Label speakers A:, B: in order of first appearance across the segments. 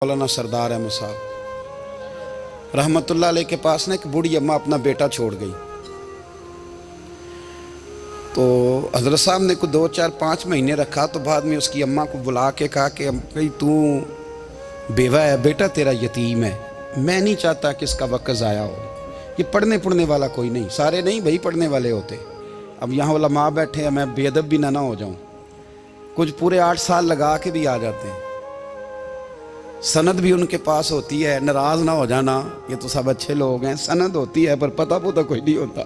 A: मौलाना सरदार अहमद साहब रहमतुल्लाह अलैह के पास ना एक बूढ़ी अम्मा अपना बेटा छोड़ गई। तो हज़रत साहब ने को 2, 4, 5 महीने रखा। तो बाद में उसकी अम्मा को बुला के कहा कि भाई तू बेवा है, बेटा तेरा यतीम है, मैं नहीं चाहता कि इसका वक्त ज़ाया हो। ये पढ़ने वाला कोई नहीं, सारे नहीं भाई पढ़ने वाले होते। अब यहाँ उलमा बैठे हैं, मैं बेअदब भी ना हो जाऊँ। कुछ पूरे 8 साल लगा के भी आ जाते हैं, सनद भी उनके पास होती है। नाराज़ ना हो जाना, ये तो सब अच्छे लोग हैं। सनद होती है पर पता कोई नहीं होता।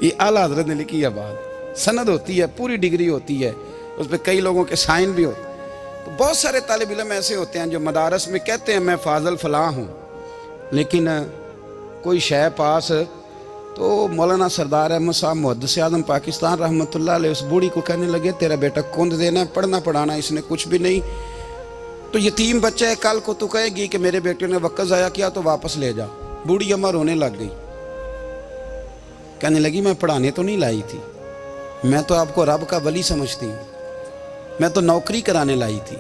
A: ये आला हज़रत ने लिखी है बात। सनद होती है, पूरी डिग्री होती है, उस पर कई लोगों के साइन भी होते हैं। तो बहुत सारे तालिब इल्म ऐसे होते हैं जो मदारस में कहते हैं मैं फाजल फलां हूँ, लेकिन कोई शय पास। तो मौलाना सरदार अहमद साहब मुहद्दिस आज़म पाकिस्तान रहमतुल्लाह अलैह उस बूढ़ी को कहने लगे तेरा बेटा कुंद देना है, पढ़ना पढ़ाना इसने कुछ भी नहीं, तो यतीम बच्चा है, कल को तू कहेगी कि मेरे बेटे ने वक्त ज़ाया किया तो वापस ले जा। बूढ़ी अम्मा रोने लग गई, कहने लगी मैं पढ़ाने तो नहीं लाई थी, मैं तो आपको रब का वली समझती हूँ, मैं तो नौकरी कराने लाई थी।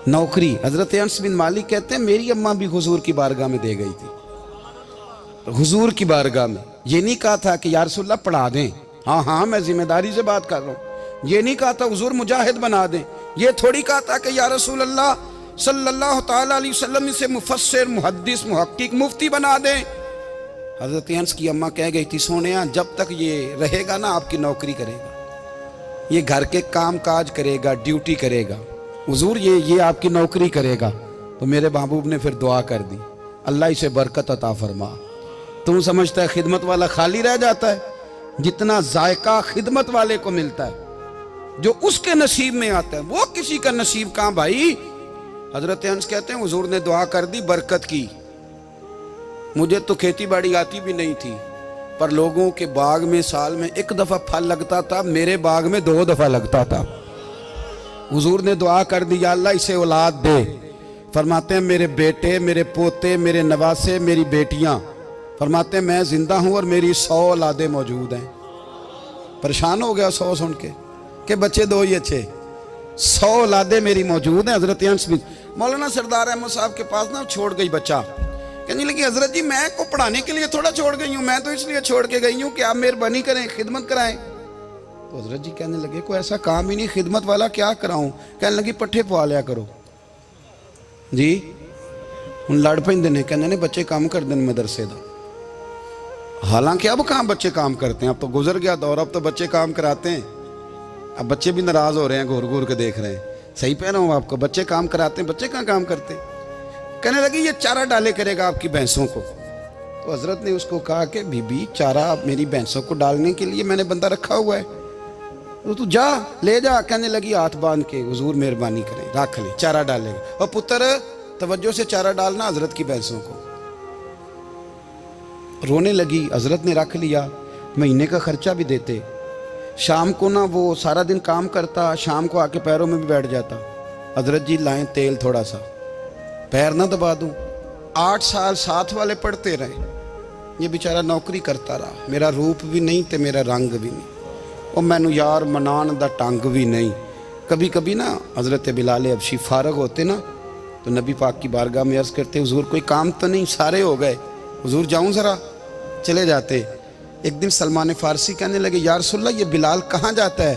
A: नौकरी हज़रत अनस बिन मालिक कहते हैं मेरी अम्मा भी हुजूर की बारगाह में दे गई थी। हुजूर की बारगाह में ये नहीं कहा था कि या रसूलल्लाह पढ़ा दें, हाँ मैं जिम्मेदारी से बात कर रहा हूँ। ये नहीं कहा था हुजूर मुजाहिद बना दें, ये थोड़ी कहा था कि या रसूलल्लाह सल्लल्लाहु ताला अलैहि वसल्लम से मुफस्सिर, मुहद्दिस, मुहक्किक, मुफ्ती बना दें। हज़रत अनस की अम्मा कह गई थी सोनिया जब तक ये रहेगा ना आपकी नौकरी करेगा, ये घर के काम काज करेगा, ड्यूटी करेगा, हुजूर ये आपकी नौकरी करेगा। तो मेरे महबूब ने फिर दुआ कर दी, अल्लाह इसे बरकत अता फरमा। तुम समझता है खिदमत वाला खाली रह जाता है? जितना जायका खिदमत वाले को मिलता है, जो उसके नसीब में आता है, वो किसी का नसीब कहाँ भाई। हजरत अनस कहते हैं हुजूर ने दुआ कर दी, बरकत की। मुझे तो खेती बाड़ी आती भी नहीं थी, पर लोगों के बाग में साल में 1 दफा फल लगता था, मेरे बाग में 2 दफा लगता था। हुजूर ने दुआ कर दी अल्लाह इसे औलाद दे। फरमाते हैं मेरे बेटे, मेरे पोते, मेरे नवासे, मेरी बेटियां, फरमाते हैं मैं जिंदा हूं और मेरी 100 औलादें मौजूद हैं। परेशान हो गया 100 सुन के बच्चे 2 ही अच्छे, 100 औलादें मेरी मौजूद हैं। हजरत अनस बिन मौलाना सरदार अहमद साहब के पास ना छोड़ गई बच्चा, कहने लगी हजरत जी मैं को पढ़ाने के लिए थोड़ा छोड़ गई हूँ, मैं तो इसलिए छोड़ के गई हूँ कि आप मेहरबानी करें, खिदमत कराएं। तो हजरत जी कहने लगे कोई ऐसा काम ही नहीं, खिदमत वाला क्या कराऊं। कहने लगी पट्ठे पवा लिया करो जी। हूँ लड़ पेंदे ने, कहने ने बच्चे काम करते हैं मदरसे का। हालांकि अब कहाँ बच्चे काम करते हैं, अब तो गुजर गया दौर, अब तो बच्चे काम कराते हैं। अब बच्चे भी नाराज हो रहे हैं, घूर घूर के देख रहे हैं। सही पह रहा हूँ आपको, बच्चे काम कराते हैं, बच्चे कहाँ काम करते हैं। कहने लगी ये चारा डाले करेगा आपकी भैंसों को। तो हजरत ने उसको कहा कि बीबी चारा मेरी भैंसों को डालने के लिए मैंने बंदा रखा हुआ है, तो तू जा ले जा। कहने लगी हाथ बांध के हुजूर मेहरबानी करें रख ले, चारा डालेगा। और पुत्र तवज्जो से चारा डालना हजरत की भैंसों को। रोने लगी, हजरत ने रख लिया, महीने का खर्चा भी देते। शाम को ना वो सारा दिन काम करता, शाम को आके पैरों में भी बैठ जाता। हजरत जी लाएं तेल थोड़ा सा, पैर ना दबा दूं। 8 साल साथ वाले पढ़ते रहे, ये बेचारा नौकरी करता रहा। मेरा रूप भी नहीं ते मेरा रंग भी नहीं, और मैनू यार मनान दा टंग भी नहीं। कभी कभी ना हजरत बिलाल हबशी फारग होते ना, तो नबी पाक की बारगाह में अर्ज़ करते हुजूर कोई काम तो नहीं, सारे हो गए, हुजूर जाऊं ज़रा, चले जाते। एक दिन सलमान फारसी कहने लगे या रसूलल्लाह ये बिलाल कहाँ जाता है।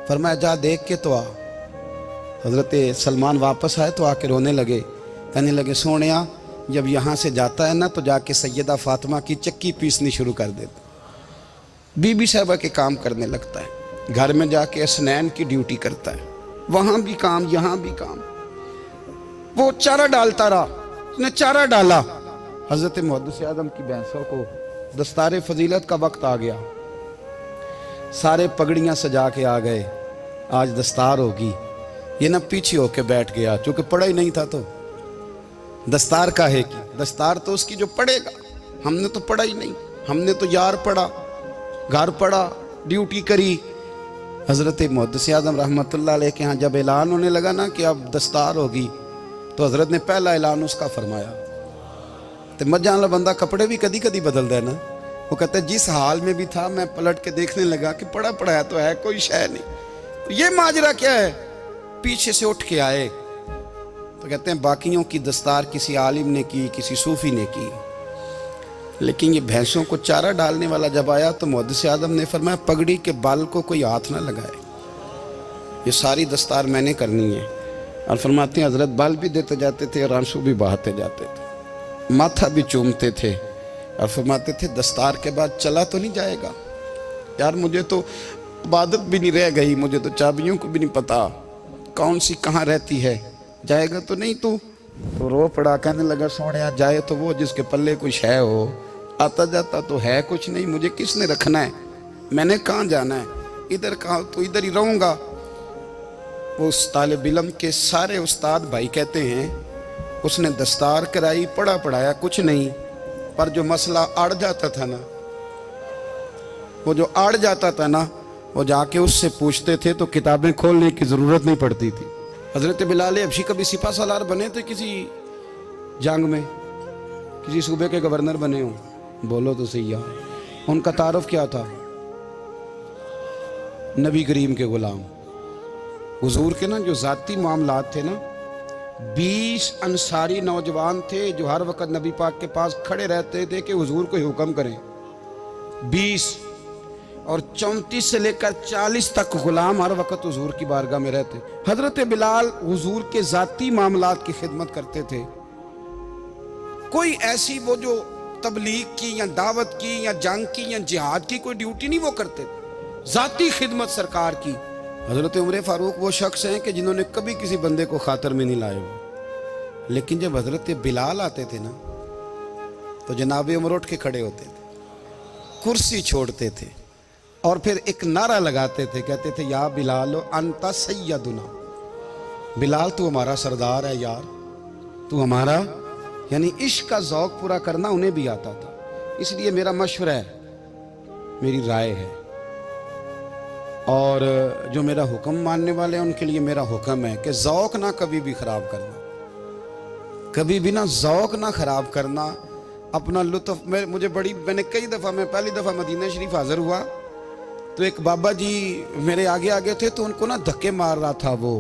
A: फरमाया जा देख के तो आ। हजरत सलमान वापस आए तो आके रोने लगे, कहने लगे सोनिया जब यहाँ से जाता है ना तो जाके सैयदा फातिमा की चक्की पीसनी शुरू कर देता, बीबी साहबा के काम करने लगता है, घर में जाके असनैन की ड्यूटी करता है, वहाँ भी काम यहाँ भी काम। वो चारा डालता रहा, उसने चारा डाला। हज़रत मुहद्दिस आज़म की भैंसों को दस्तारे फजीलत का वक्त आ गया, सारे पगड़ियाँ सजा के आ गए, आज दस्तार होगी। ये ना पीछे होके बैठ गया, चूँकि पढ़ा ही नहीं था तो दस्तार का है कि दस्तार तो उसकी जो पढ़ेगा, हमने तो पढ़ा ही नहीं, हमने तो यार पढ़ा, घर पढ़ा, ड्यूटी करी। हज़रत मुहद्दिस आज़म रहमतुल्लाह अलैह के यहाँ जब ऐलान होने लगा ना कि अब दस्तार होगी, तो हज़रत ने पहला ऐलान उसका फरमाया। तो मजां वाला बंदा कपड़े भी कदी कदी बदलता है ना, वो कहता है जिस हाल में भी था मैं पलट के देखने लगा कि पढ़ा पढ़ाया तो है, कोई शय नहीं। तो ये माजरा क्या है। पीछे से उठ के आए تو کہتے ہیں باقیوں کی دستار کسی عالم نے کی، کسی صوفی نے کی، لیکن یہ بھینسوں کو چارہ ڈالنے والا جب آیا تو محدث اعظم نے فرمایا پگڑی کے بال کو کوئی ہاتھ نہ لگائے، یہ ساری دستار میں نے کرنی ہے۔ اور فرماتے ہیں حضرت بال بھی دیتے جاتے تھے اور آنسو بھی بہاتے جاتے تھے، ماتھا بھی چومتے تھے اور فرماتے تھے دستار کے بعد چلا تو نہیں جائے گا یار، مجھے تو عبادت بھی نہیں رہ گئی، مجھے تو چابیوں کو بھی نہیں پتا کون سی کہاں رہتی ہے، جائے گا تو نہیں تو رو پڑا، کہنے لگا سونیا جائے تو وہ جس کے پلے کچھ ہے ہو، آتا جاتا تو ہے کچھ نہیں، مجھے کس نے رکھنا ہے، میں نے کہاں جانا ہے، ادھر کہاں تو ادھر ہی رہوں گا۔ وہ اس طالب علم کے سارے استاد بھائی کہتے ہیں اس نے دستار کرائی، پڑھا پڑھایا کچھ نہیں، پر جو مسئلہ اڑ جاتا تھا نا، وہ جو اڑ جاتا تھا نا، وہ جا کے اس سے پوچھتے تھے تو کتابیں کھولنے کی ضرورت نہیں پڑتی تھی۔ حضرت بلال حبشی کبھی سپاہ سالار بنے تھے کسی جنگ میں، کسی صوبے کے گورنر بنے ہوں؟ بولو تو صحیح یار، ان کا تعارف کیا تھا؟ نبی کریم کے غلام، حضور کے نا جو ذاتی معاملات تھے نا، 20 انصاری نوجوان تھے جو ہر وقت نبی پاک کے پاس کھڑے رہتے تھے کہ حضور کو حکم کریں، 20 اور 34 سے لے کر 40 تک غلام ہر وقت حضور کی بارگاہ میں رہتے۔ حضرت بلال حضور کے ذاتی معاملات کی خدمت کرتے تھے، کوئی ایسی وہ جو تبلیغ کی یا دعوت کی یا جنگ کی یا جہاد کی کوئی ڈیوٹی نہیں وہ کرتے تھے، ذاتی خدمت سرکار کی۔ حضرت عمر فاروق وہ شخص ہیں کہ جنہوں نے کبھی کسی بندے کو خاطر میں نہیں لائے ہوئے، لیکن جب حضرت بلال آتے تھے نا تو جناب عمر اٹھ کے کھڑے ہوتے تھے، کرسی چھوڑتے تھے اور پھر ایک نعرہ لگاتے تھے، کہتے تھے یا بلال انت سیدنا، بلال تو ہمارا سردار ہے یار، تو ہمارا، یعنی عشق کا ذوق پورا کرنا انہیں بھی آتا تھا۔ اس لیے میرا مشورہ ہے، میری رائے ہے، اور جو میرا حکم ماننے والے ہیں ان کے لیے میرا حکم ہے کہ ذوق نہ کبھی بھی خراب کرنا، کبھی بھی نہ ذوق نہ خراب کرنا، اپنا لطف۔ میں نے کئی دفعہ، میں پہلی دفعہ مدینہ شریف حاضر ہوا تو ایک بابا جی میرے آگے آگے تھے تو ان کو نا دھکے مار رہا تھا، وہ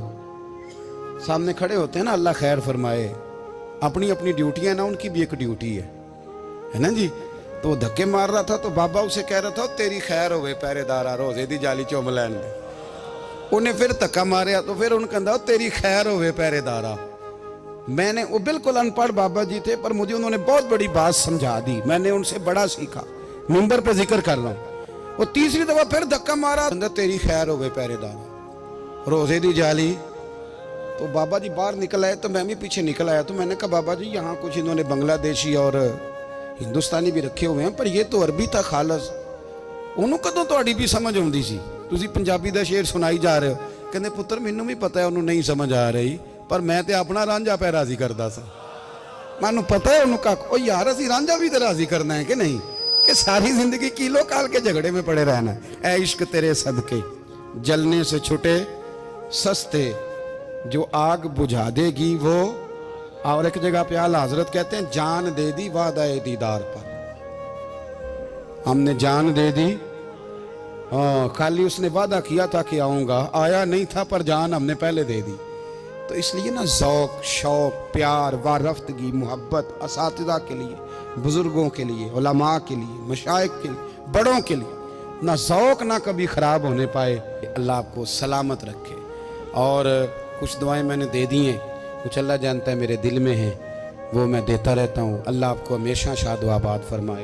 A: سامنے کھڑے ہوتے ہیں نا، اللہ خیر فرمائے، اپنی اپنی ڈیوٹی ہے نا، ان کی بھی ایک ڈیوٹی ہے نا جی، تو وہ دھکے مار رہا تھا تو بابا اسے کہہ رہا تھا تیری خیر ہوئے پہرے دارا روزے دی جالی چوم لین دے، انہیں پھر دھکا ماریا تو پھر ان کہا تیری خیر ہوئے پہرے دارا۔ میں نے، وہ بالکل ان پڑھ بابا جی تھے پر مجھے انہوں نے بہت بڑی بات سمجھا دی، میں نے ان سے بڑا سیکھا، منبر پہ ذکر کر رہا ہوں۔ وہ تیسری دفعہ پھر دھکا مارا، تیری خیر ہوئے پہرے دارا روزے دی جالی۔ تو بابا جی باہر نکل آئے تو میں بھی پیچھے نکل آیا، تو میں نے کہا بابا جی یہاں کچھ انہوں نے بنگلہ دیشی اور ہندوستانی بھی رکھے ہوئے ہیں پر یہ تو عربی تھا خالص، انہوں کدوں تہاڈی بھی سمجھ آؤندی سی، تسی پنجابی دا شعر سنائی جا رہے ہو۔ کہندے پتر مینوں بھی پتہ ہے انہوں نہیں سمجھ آ رہی، پر میں تے اپنا رانجھا پہ راضی کردا سا، مینوں پتہ ہے انہوں کہا او یار اسی رانجھا بھی تے راضی کرنا ہے کہ نہیں، کہ ساری زندگی کیلو کال کے جھگڑے میں پڑے رہنا ہے۔ اے عشق تیرے صدقے جلنے سے چھٹے سستے، جو آگ بجھا دے گی وہ، اور ایک جگہ پہ اعلیٰ حضرت کہتے ہیں جان دے دی وعدہ دیدار پر، ہم نے جان دے دی، خالی اس نے وعدہ کیا تھا کہ آؤں گا، آیا نہیں تھا پر جان ہم نے پہلے دے دی۔ تو اس لیے نا ذوق، شوق، پیار، وارفتگی، محبت اساتذہ کے لیے، بزرگوں کے لیے، علماء کے لیے، مشائخ کے لیے، بڑوں کے لیے نہ ذوق نہ کبھی خراب ہونے پائے۔ اللہ آپ کو سلامت رکھے۔ اور کچھ دعائیں میں نے دے دی ہیں، کچھ اللہ جانتا ہے میرے دل میں ہیں، وہ میں دیتا رہتا ہوں۔ اللہ آپ کو ہمیشہ شاد و آباد فرمائے۔